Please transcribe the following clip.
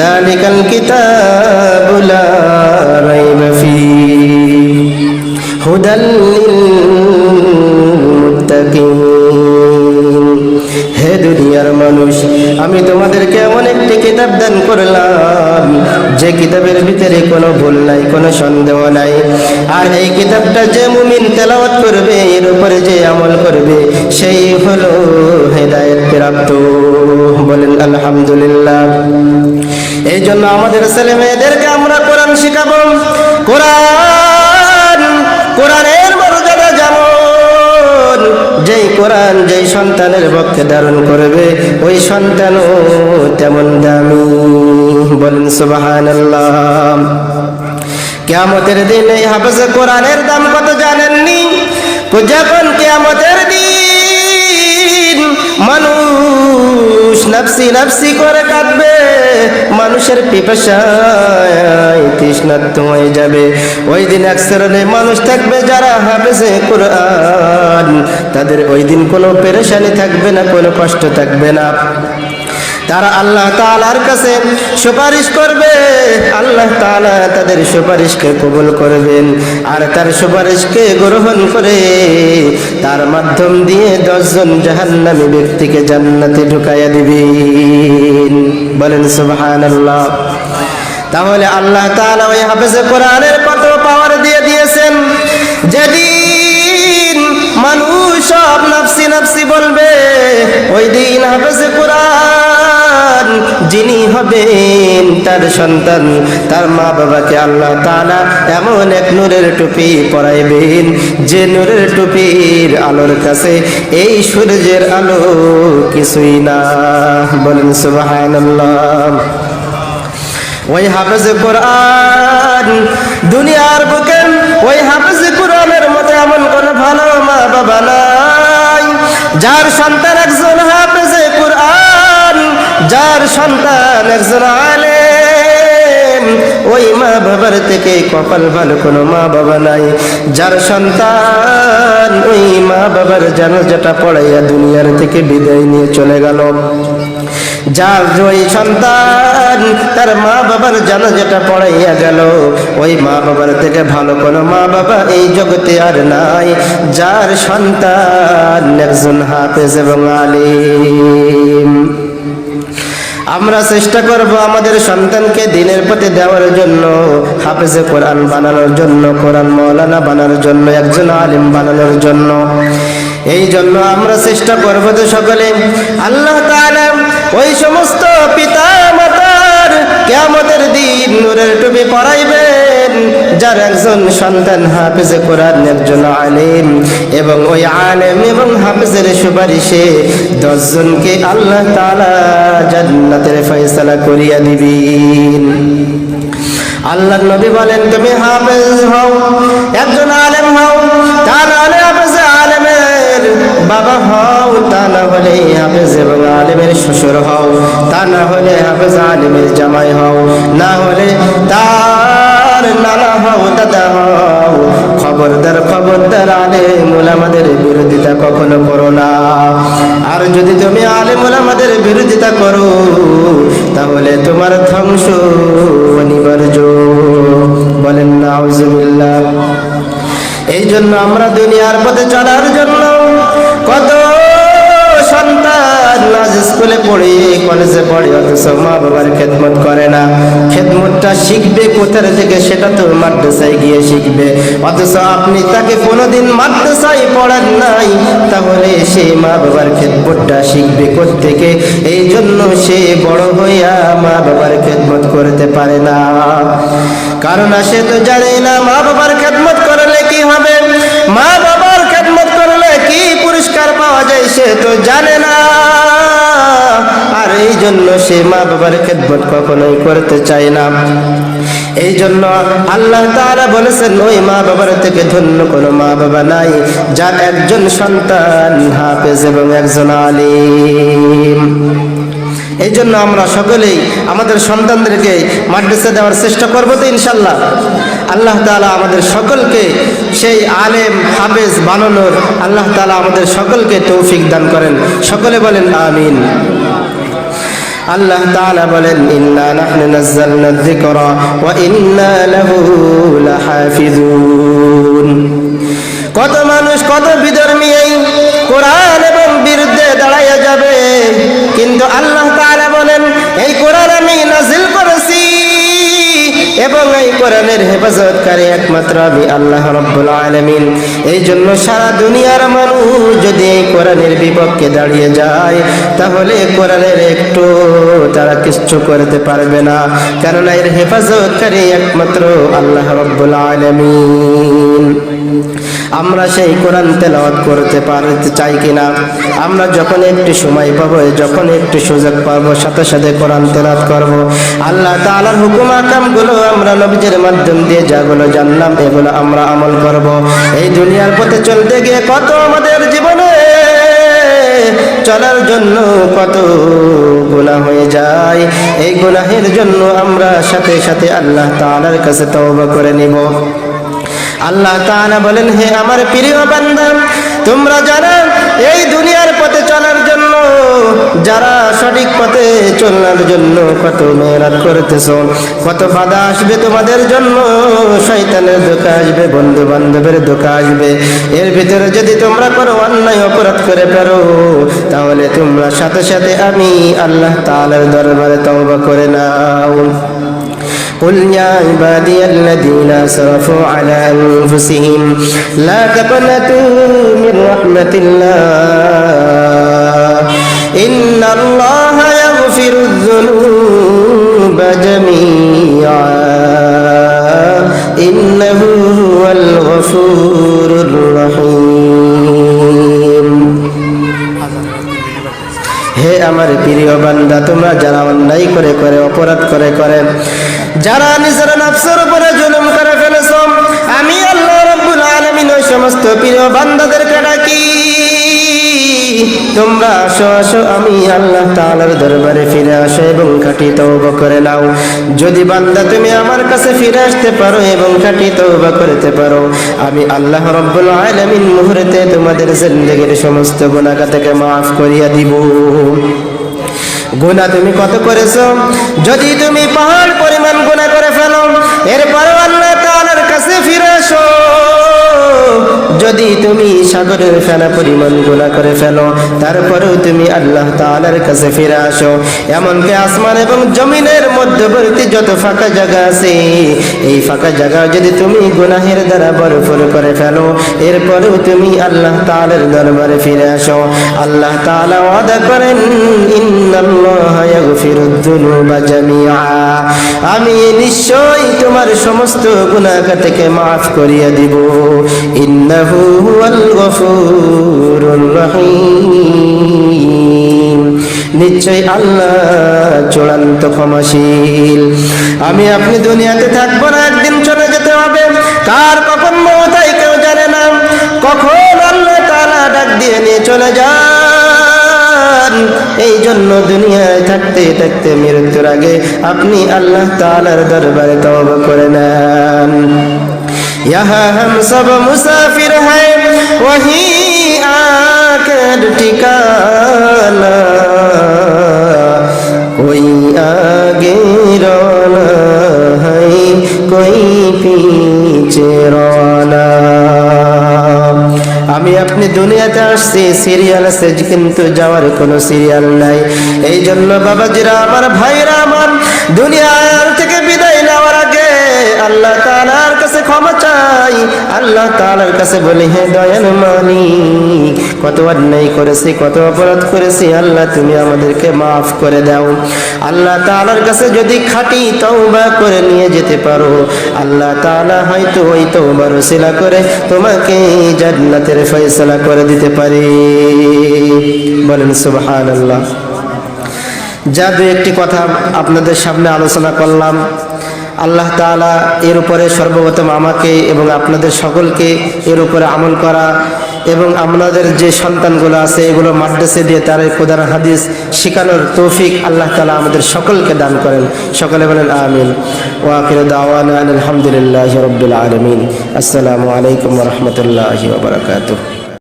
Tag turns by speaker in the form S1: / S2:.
S1: যালিকাল কিতাবু লা রাইবা ফীহি হুদাল লিল মুত্তাকিন। হে দুনিয়ার মানুষ, আমি তোমাদেরকে এমন একটি কিতাব দান করলাম যে কিতাবের ভিতরে কোনো ভুল নাই, কোনো সন্দেহ নাই। আর এই কিতাবটা যে মুমিন তেলাওয়াত করবে, এর উপরে যে আমল করবে, সেই হলো হেদায়েত প্রাপ্ত। বলেন আলহামদুলিল্লাহ। এই জন্য আমাদের ছেলে মেয়েদেরকে আমরা কোরআন শিখাবো। কোরআনের মর্যাদা যেমন, যেই কোরআন যেই সন্তানের পক্ষে ধারণ করবে, ওই সন্তানও তেমন দামি। বলেন সুবহানাল্লাহ। কিয়ামতের দিন এই হাফেজে কোরআনের দাম কত জানেননি? যখন কিয়ামতের দিন মানুষ নাফসি নাফসি করে কাঁদবে, মানুষের পিপাসায় তৃষ্ণার্ত হয়ে যাবে, ওই দিন এক শ্রেণীর মানুষ থাকবে যারা হাফেজে কোরআন, তাদের ওই দিন কোনো পেরেশানি থাকবে না, কোনো কষ্ট থাকবে না। তারা আল্লাহ তাআলার কাছে সুপারিশ করবে, আল্লাহ তাআলা তাদের সুপারিশকে কবুল করবেন, আর তার সুপারিশকে গ্রহণ করে তার মাধ্যম দিয়ে 10 জন জাহান্নামী ব্যক্তিকে জান্নাতে ঢুকাইয়া দিবেন। বলেন সুবহানাল্লাহ। তাহলে আল্লাহ তাআলা ওই হাফেজে কোরআনের কত পাওয়ার দিয়ে দিয়েছেন। যেদিন মানুষ সব নাফসি নাফসি বলবে, ওই দিন হাফেজে কোরআন যিনি হবেন, তার সন্তান, তার মা বাবাকে আল্লাহ তাআলা এমন এক নূরের টুপি পরাইবেন, যে নূরের টুপির আলোর কাছে এই সূর্যের আলো কিছুই না। বলেন সুবহানাল্লাহ। ওই হাফেজে কোরআন দুনিয়ার বুকে, ওই হাফেজে কোরআনের মতো এমন কোন ভালো মা বাবা নাই যার সন্তান একজন হাফেজে কোরআন, যার সন্তান একজন আলেম। ওই মা বাবার থেকে কপাল ভালো কোনো মা বাবা নাই যার সন্তান ওই মা বাবার জানাজাটা পড়াইয়া দুনিয়ার থেকে বিদায় নিয়ে চলে গেল। যার ওই সন্তান তার মা বাবার জানাজাটা পড়াইয়া গেল, ওই মা বাবার থেকে ভালো কোনো মা বাবা এই জগতে আর নাই যার সন্তান একজন হাফেজ এবং আলিম। আমরা চেষ্টা করব আমাদের সন্তানকে দ্বীনের পথে দেওয়ার জন্য, হাফেজে কোরআন বানানোর জন্য, কোরআন মাওলানা বানানোর জন্য, একজন আলিম বানানোর জন্য। এই জন্য আমরা চেষ্টা করব তো সকলে। আল্লাহ তাআলা ওই সমস্ত পিতা মাতার কিয়ামতের দিন নূরের টুপি পরাইবেন যার একজন সন্তান হাফেজে কোরআন, একজন আলিম, এবং ওই আলিম এবং হাফেজের সুপারিশে 10 জনকে আল্লাহ তাআলা জান্নাতের ফয়সালা করিয়া দিবেন। আল্লাহর নবী বলেন, তুমি হাফেজ হও, একজন আলেম হও, তা না হলে হাফেজ আলেমের বাবা হও, তা না হলে হাফেজ এবং আলেমের শ্বশুর হও, তা না হলে হাফেজ আলেমের জামাই হও, না হলে তার নানা হও, দাদা হও। খবরদার খবরদার, আলেম ওলামাদের বিরোধিতা কখনো করো না। আর যদি তুমি আলেম ওলামাদের বিরোধিতা করো, তাহলে তোমার ধ্বংস অনিবার্য। বলেন নাউজুবিল্লাহ। এই জন্য আমরা দুনিয়ার পথে চলার জন্য কত সন্তান আজ স্কুলে পড়ে, কলেজে পড়ে, অথচ মা বাবার খেদমত করে না। খেদমতটা শিখবে কোথার থেকে, সেটা তো মাদ্রাসায় গিয়ে শিখবে, অথচ আপনি তাকে কোনোদিন মাদ্রাসায় পড়ান নাই, তাহলে সে মা বাবার খেদমতটা শিখবে কোত্থেকে? এই জন্য সে বড় হইয়া মা বাবার খেদমত করতে পারে না, কারণ সে তো জানে না মা বাবার খেদমত করলে কি হবে, মা বাবার খেদমত করলে কি পুরস্কার পাওয়া যায় সে তো জানে না। আর এই জন্য সে মা বাবার খেদমত কখনোই করতে চায় না। এই জন্য আল্লাহ তাআলা বলেছেন, ওই মা বাবার থেকে ধন্য কোনো মা বাবা নাই যার একজন সন্তান হাফেজ এবং একজন আলিম। এই জন্য আমরা সকলেই আমাদের সন্তানদেরকে মাদ্রাসা দেওয়ার চেষ্টা করব তো ইনশাআল্লাহ। আল্লাহ তাআলা আমাদের সকলকে সেই আলেম হাফেজ বানানোর আল্লাহ তাআলা আমাদের সকলকে তৌফিক দান করেন। সকলে বলেন আমিন। আল্লাহ তাআলা বলেন ইন্না নাহনু নাযালনা যিকরা ওয়া ইন্না লাহু লাহাফিজুন। কত মানুষ কত বিধর্মী এই কোরআন এবং বিরুদ্ধে দাঁড়াইয়া যাবে, কিন্তু আল্লাহ তাআলা বলেন এই কোরআন আমি নাযিল করেছি এবং এই কোরআনের হেফাজতকারী একমাত্র আমি আল্লাহ রাব্বুল আলামিন। এই জন্য সারা দুনিয়ার মানুষ যদি এই কোরআনের বিপক্ষে দাঁড়িয়ে যায় তাহলে কোরআনের একটু তারা কিচ্ছু করতে পারবে না, কারণ এর হেফাজতকারী একমাত্র আল্লাহ রাব্বুল আলামিন। আমরা সেই কোরআন তেলাওয়াত করতে পারতে চাই কিনা? আমরা যখন একটু সময় পাবো, যখন একটু সুযোগ পাবো, সাথে সাথে কোরআন তেলাওয়াত করব। আল্লাহ তাআলার হুকুম আহকামগুলো আমরা নবীজির মাধ্যম দিয়ে যাগুলো জানলাম এগুলো আমরা আমল করব। এই দুনিয়ার পথে চলতে গিয়ে কত আমাদের জীবনে চলার জন্য কত গুনাহ হয়ে যায়, এই গুনাহের জন্য আমরা সাথে সাথে আল্লাহ তাআলার কাছে তওবা করে নিব। আল্লাহ তাআলা বলেন হে আমার প্রিয় বান্দা, তোমরা যারা এই দুনিয়ার পথে চলার জন্য, যারা সঠিক পথে চলার জন্য কত মেহনত করতেছো, কত বাধা আসবে তোমাদের জন্য, শয়তানের ধোঁকা আসবে, বন্ধু বান্ধবের ধোঁকা আসবে, এর ভিতরে যদি তোমরা কোনো অন্যায় অপরাধ করে পারো তাহলে তোমরা সাথে সাথে আমি আল্লাহ তাআলার দরবারে তওবা করে নাও। قل يا عبادي الذين أسرفوا على أنفسهم لا تقنطوا من رحمة الله إن الله يغفر الذنوب جميعا إنه هو الغفور الرحيم। হে আমার প্রিয় বান্দা, তোমরা যারা অন্যায় করে করে অপরাধ করে করে যারা নিজের নফসের উপরে জুলুম করে ফেলেছো, আমি আল্লাহ রাব্বুল আলামিন ওই সমস্ত প্রিয় বান্দাদেরকে ডাকি তোমরা আসো আসো আমি আল্লাহ তাআলার দরবারে ফিরে আসো এবং খাঁটি তওবা করে নাও। যদি বান্দা তুমি আমার কাছে ফিরে আসতে পারো এবং খাঁটি তওবা করতে পারো, আমি আল্লাহ রাব্বুল আলামিন মুহূর্তে তোমাদের জিন্দেগীর সমস্ত গুনাহ থেকে মাফ করিয়া দিব। গুনাহ তুমি কত করেছো? যদি তুমি পাহাড় পরিমাণ গুনাহ করে ফেলো, এরপরও আল্লাহ তাআলার কাছে ফিরে আসো। যদি তুমি সাগরের ফেনা পরিমাণ গুনাহ করে ফেলো, তারপরেও তুমি আল্লাহ তাআলার কাছে ফিরে আসো। এমনকি আসমান এবং জমিনের মধ্যবর্তী যত ফাঁকা জায়গা আছে, এই ফাঁকা জায়গা যদি তুমি গুনাহের দ্বারা ভরপুর করে ফেলো, এরপরেও তুমি আল্লাহ তাআলার দরবারে ফিরে আসো। আল্লাহ তাআলা ওয়াদা করেন ইন্নাল্লাহা ইয়াগফিরুদ যুনুবা জামিআ, আমি নিশ্চয়ই তোমার সমস্ত গুনাহ থেকে মাফ করিয়ে দিব। ইন্নাহু হুয়াল গফুরুর রহিম, নিশ্চয় আল্লাহ চূড়ান্ত ক্ষমাশীল। আমি আপনি দুনিয়াতে থাকবো না, একদিন চলে যেতে হবে। কার কখন মওত হয় কেউ জানে না, কখন আল্লাহ তাআলা ডাক দিয়ে নিয়ে চলে যান। এই জন্য দুনিয়ায় থাকতে থাকতে মৃত্যুর আগে আপনি আল্লাহ তাআলার দরবারে তওবা করে নেন। यहाँ हम सब मुसाफिर हैं, वही आकर ठिकाना, कोई आगे रोना है, कोई पीछे रोना। আমি আপনি দুনিয়াতে আসছি, সিরিয়াল আছে কিন্তু যাওয়ার কোনো সিরিয়াল নাই। এই জন্য বাবাজিরা আমার, ভাইরা আমার, দুনিয়ার থেকে বিদায় নেওয়ার আগে আল্লাহ তাআলার কাছে ক্ষমা চাই। আল্লাহ তাআলার কাছে বলি হে দয়াল মালিক, কত অন্যায় করেছি, কত অপরাধ করেছি, আল্লাহ তুমি আমাদেরকে মাফ করে দাও। আল্লাহ তাআলার কাছে যদি খাঁটি তওবা করে নিয়ে যেতে পারো, আল্লাহ তাআলা হয়তো ওই তওবার ওসিলা করে তোমাকে জান্নাতের ফয়সালা করে দিতে পারে। বলেন সুবহানাল্লাহ। যা দু একটি কথা আপনাদের সামনে আলোচনা করলাম, আল্লাহ তাআলা এর উপরে সর্বপ্রথম আমাকে এবং আপনাদের সকলকে এর উপরে আমল করা এবং আমাদের যে সন্তানগুলো আছে এগুলো মাদ্রাসা দিয়ে তার কোরআন হাদিস শেখানোর তৌফিক আল্লাহ তাআলা আমাদের সকলকে দান করেন। সকলে বলেন আমিন। ওয়া আখিরু দাওয়ানা আলহামদুলিল্লাহি রাব্বিল আলামিন। আসসালামু আলাইকুম ওয়া রাহমাতুল্লাহি ওয়া বারাকাতুহু।